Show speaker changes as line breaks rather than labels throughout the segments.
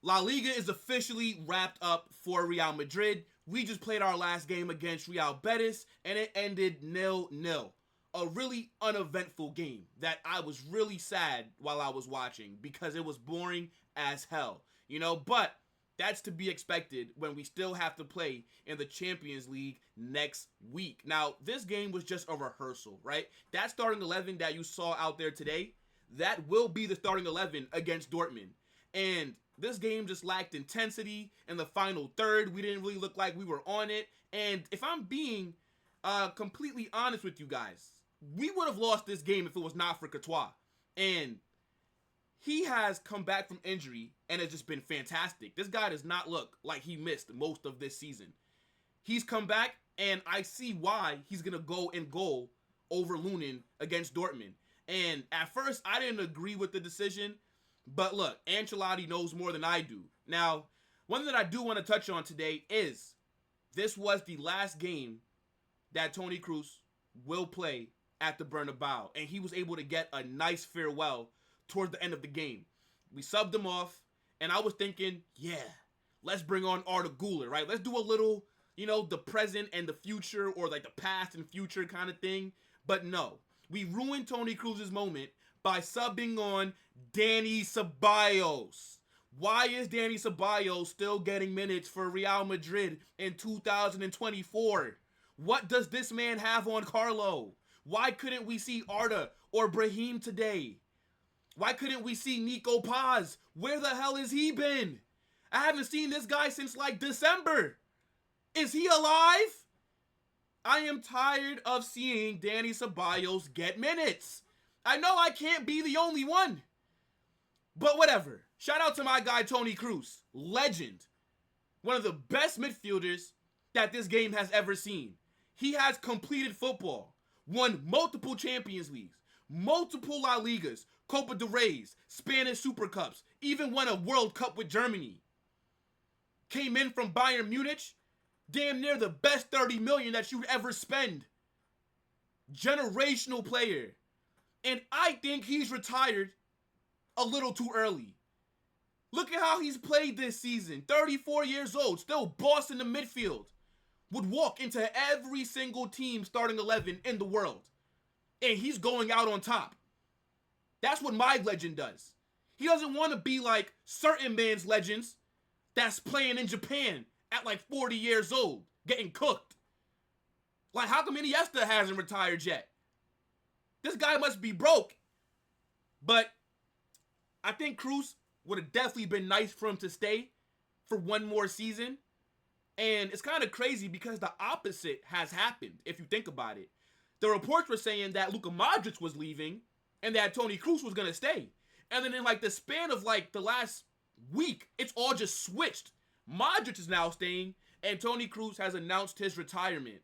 Laliga is officially wrapped up for Real Madrid. We just played our last game against Real Betis, and it ended 0-0. A really uneventful game that I was really sad while I was watching because it was boring as hell, but that's to be expected when we still have to play in the Champions League next week. Now, this game was just a rehearsal, right? That starting 11 that you saw out there today, that will be the starting 11 against Dortmund. And this game just lacked intensity in the final third. We didn't really look like we were on it. And if I'm being completely honest with you guys, we would have lost this game if it was not for Courtois. And he has come back from injury and has just been fantastic. This guy does not look like he missed most of this season. He's come back, and I see why he's going to go in goal over Lunin against Dortmund. And at first, I didn't agree with the decision. But look, Ancelotti knows more than I do. Now, one thing that I do want to touch on today is this was the last game that Toni Kroos will play at the Bernabéu. And he was able to get a nice farewell towards the end of the game. We subbed him off, and I was thinking, yeah, let's bring on Arda Güler, right? Let's do a little, the present and the future, or like the past and future kind of thing. But no, we ruined Toni Kroos' moment by subbing on Dani Ceballos. Why is Dani Ceballos still getting minutes for Real Madrid in 2024? What does this man have on Carlo? Why couldn't we see Arda or Brahim today? Why couldn't we see Nico Paz? Where the hell has he been? I haven't seen this guy since like December. Is he alive? I am tired of seeing Dani Ceballos get minutes. I know I can't be the only one. But whatever. Shout out to my guy, Toni Kroos. Legend. One of the best midfielders that this game has ever seen. He has completed football. Won multiple Champions Leagues. Multiple La Ligas. Copa del Reyes. Spanish Super Cups. Even won a World Cup with Germany. Came in from Bayern Munich. Damn near the best 30 million that you'd ever spend. Generational player. And I think he's retired a little too early. Look at how he's played this season. 34 years old, still boss in the midfield. Would walk into every single team starting 11 in the world. And he's going out on top. That's what my legend does. He doesn't want to be like certain man's legends that's playing in Japan at like 40 years old, getting cooked. Like, how come Iniesta hasn't retired yet? This guy must be broke. But I think Kroos would have definitely been nice for him to stay for one more season. And it's kind of crazy because the opposite has happened, if you think about it. The reports were saying that Luka Modric was leaving and that Toni Kroos was going to stay. And then in like the span of like the last week, it's all just switched. Modric is now staying and Toni Kroos has announced his retirement.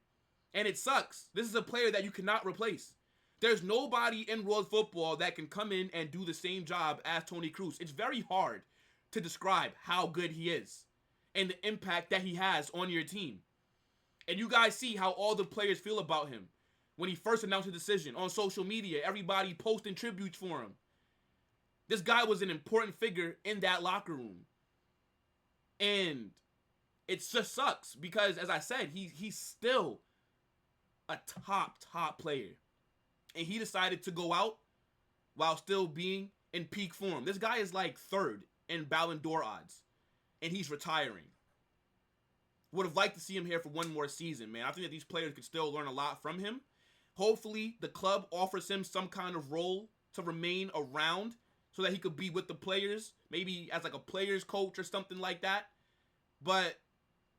And it sucks. This is a player that you cannot replace. There's nobody in world football that can come in and do the same job as Toni Kroos. It's very hard to describe how good he is and the impact that he has on your team. And you guys see how all the players feel about him. When he first announced his decision on social media, everybody posting tributes for him. This guy was an important figure in that locker room. And it just sucks because, as I said, he's still a top player. And he decided to go out while still being in peak form. This guy is like third in Ballon d'Or odds. And he's retiring. Would have liked to see him here for one more season, man. I think that these players could still learn a lot from him. Hopefully, the club offers him some kind of role to remain around so that he could be with the players. Maybe as like a player's coach or something like that. But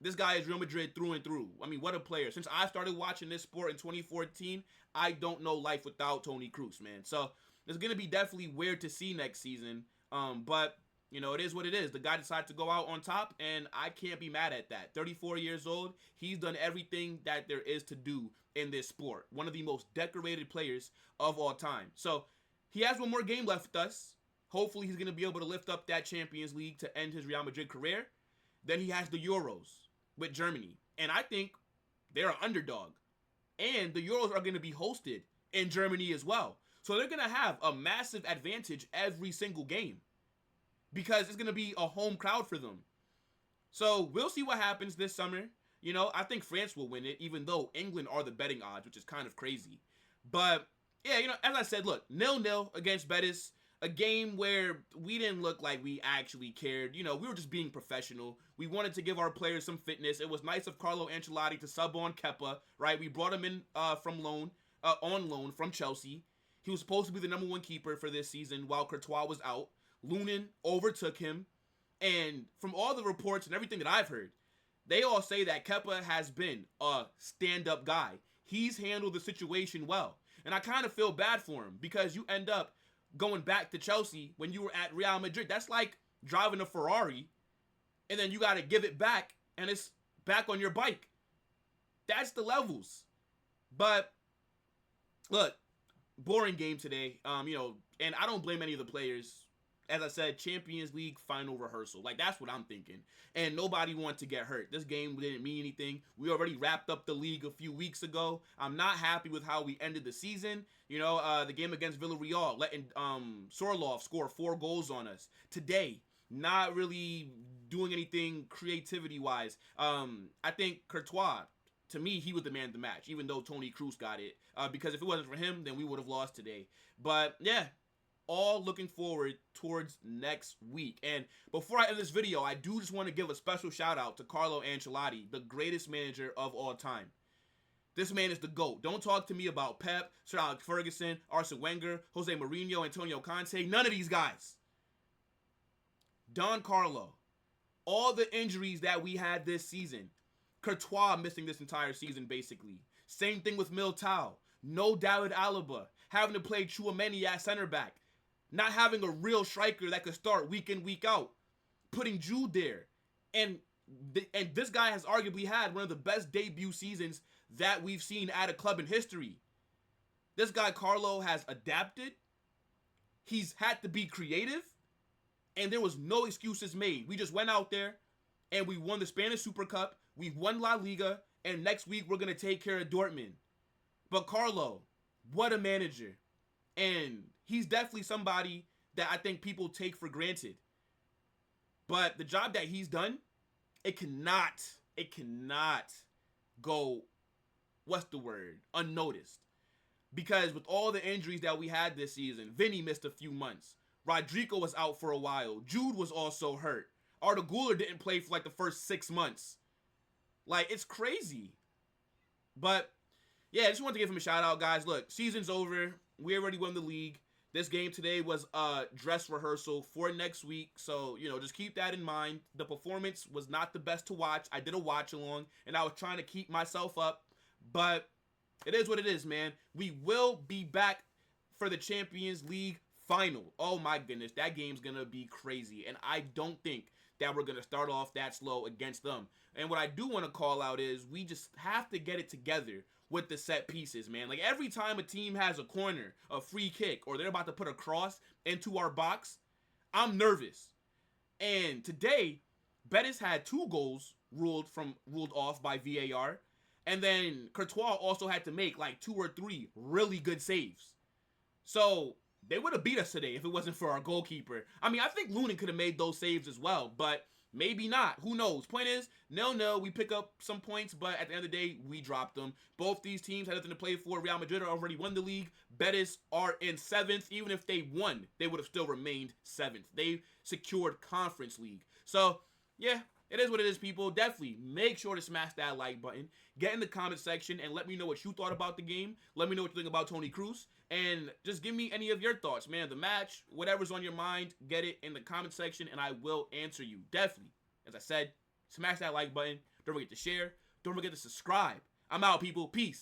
this guy is Real Madrid through and through. I mean, what a player. Since I started watching this sport in 2014, I don't know life without Toni Kroos, man. So it's going to be definitely weird to see next season. But, it is what it is. The guy decided to go out on top, and I can't be mad at that. 34 years old, he's done everything that there is to do in this sport. One of the most decorated players of all time. So he has one more game left with us. Hopefully he's going to be able to lift up that Champions League to end his Real Madrid career. Then he has the Euros with Germany. And I think they're an underdog. And the Euros are going to be hosted in Germany as well. So they're going to have a massive advantage every single game because it's going to be a home crowd for them. So we'll see what happens this summer. You know, I think France will win it, even though England are the betting odds, which is kind of crazy. But, yeah, you know, as I said, look, 0-0 against Betis, a game where we didn't look like we actually cared. You know, we were just being professional. We wanted to give our players some fitness. It was nice of Carlo Ancelotti to sub on Kepa, right? We brought him in on loan from Chelsea. He was supposed to be the number one keeper for this season while Courtois was out. Lunin overtook him. And from all the reports and everything that I've heard, they all say that Kepa has been a stand-up guy. He's handled the situation well. And I kind of feel bad for him because you end up going back to Chelsea when you were at Real Madrid. That's like driving a Ferrari and then you got to give it back and it's back on your bike. That's the levels. But look, boring game today. You know, and I don't blame any of the players. As I said, Champions League final rehearsal. Like, that's what I'm thinking. And nobody wanted to get hurt. This game didn't mean anything. We already wrapped up the league a few weeks ago. I'm not happy with how we ended the season. You know, the game against Villarreal, letting Sorloth score 4 goals on us. Today, not really doing anything creativity-wise. I think Courtois, to me, he was the man of the match, even though Toni Kroos got it. Because if it wasn't for him, then we would have lost today. But, yeah. All looking forward towards next week. And before I end this video, I do just want to give a special shout out to Carlo Ancelotti, the greatest manager of all time. This man is the GOAT. Don't talk to me about Pep, Sir Alex Ferguson, Arsene Wenger, Jose Mourinho, Antonio Conte. None of these guys. Don Carlo. All the injuries that we had this season. Courtois missing this entire season, basically. Same thing with Militao. No David Alaba. Having to play Tchouaméni at center back. Not having a real striker that could start week in, week out. Putting Jude there. And this guy has arguably had one of the best debut seasons that we've seen at a club in history. This guy, Carlo, has adapted. He's had to be creative. And there was no excuses made. We just went out there and we won the Spanish Super Cup. We won La Liga. And next week, we're going to take care of Dortmund. But Carlo, what a manager. And he's definitely somebody that I think people take for granted. But the job that he's done, it cannot go, unnoticed. Because with all the injuries that we had this season, Vinny missed a few months. Rodrigo was out for a while. Jude was also hurt. Arda Güler didn't play for like the first 6 months. Like, it's crazy. But yeah, I just wanted to give him a shout out, guys. Look, season's over. We already won the league. This game today was a dress rehearsal for next week. So, you know, just keep that in mind. The performance was not the best to watch. I did a watch along, and I was trying to keep myself up. But it is what it is, man. We will be back for the Champions League final. Oh, my goodness. That game's going to be crazy. And I don't think that we're going to start off that slow against them. And what I do want to call out is we just have to get it together with the set pieces, man. Like, every time a team has a corner, a free kick, or they're about to put a cross into our box, I'm nervous. And today, Betis had 2 goals ruled off by VAR. And then Courtois also had to make like 2 or 3 really good saves. So they would have beat us today if it wasn't for our goalkeeper. I mean, I think Lunin could have made those saves as well, but maybe not. Who knows? Point is, no, we pick up some points, but at the end of the day, we dropped them. Both these teams had nothing to play for. Real Madrid already won the league. Betis are in 7th. Even if they won, they would have still remained 7th. They secured Conference League. So, yeah, it is what it is, people. Definitely make sure to smash that like button. Get in the comment section and let me know what you thought about the game. Let me know what you think about Toni Kroos. And just give me any of your thoughts, man. The match, whatever's on your mind, get it in the comment section and I will answer you. Definitely. As I said, smash that like button. Don't forget to share. Don't forget to subscribe. I'm out, people. Peace.